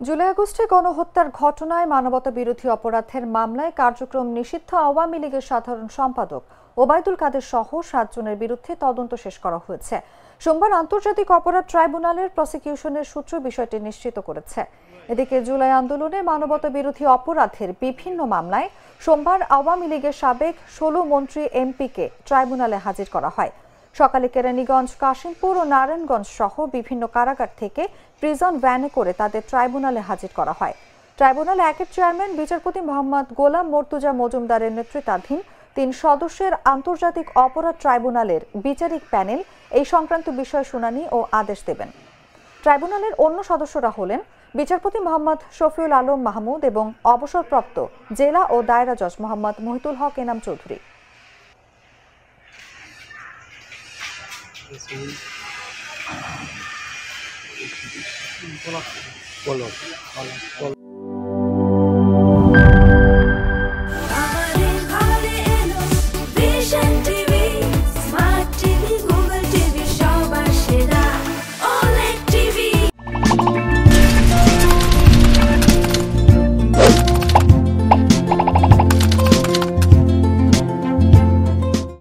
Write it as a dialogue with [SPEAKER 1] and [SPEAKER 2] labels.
[SPEAKER 1] জুলাই আগস্টে গণহত্যার ঘটনায় মানবতাবিরোধী অপরাধের মামলায় কার্যক্রম নিষিদ্ধ আওয়ামী লীগের সাধারণ সম্পাদক ওবায়দুল কাদের সহ ৭ জনের বিরুদ্ধে তদন্ত শেষ করা হয়েছে। সোমবার আন্তর্জাতিক অপরাধ ট্রাইব্যুনালের প্রসিকিউশনের সূত্র বিষয়টি নিশ্চিত করেছে। এদিকে জুলাই আন্দোলনে মানবতাবিরোধী অপরাধের বিভিন্ন মামলায় সোমবার আওয়ামী লীগের সাবেক ১৬ মন্ত্রী এমপিকে ট্রাইব্যুনালে হাজির করা হয়। সকালে কেরানীগঞ্জ, কাশিমপুর ও নারায়ণগঞ্জ সহ বিভিন্ন কারাগার থেকে প্রিজন ভ্যানে করে তাদের ট্রাইব্যুনালে হাজির করা হয়। ট্রাইব্যুনাল ১-এর চেয়ারম্যান বিচারপতি মোহাম্মদ গোলাম মর্তুজা মজুমদারের নেতৃত্বাধীন ৩ সদস্যের আন্তর্জাতিক অপরাধ ট্রাইব্যুনালের বিচারিক প্যানেল এই সংক্রান্ত বিষয় শুনানি ও আদেশ দেবেন। ট্রাইব্যুনালের অন্য সদস্যরা হলেন বিচারপতি মোহাম্মদ শফিউল আলম মাহমুদ এবং অবসরপ্রাপ্ত জেলা ও দায়রা জজ মোহাম্মদ মহিতুল হক এনাম চৌধুরী।
[SPEAKER 2] বলো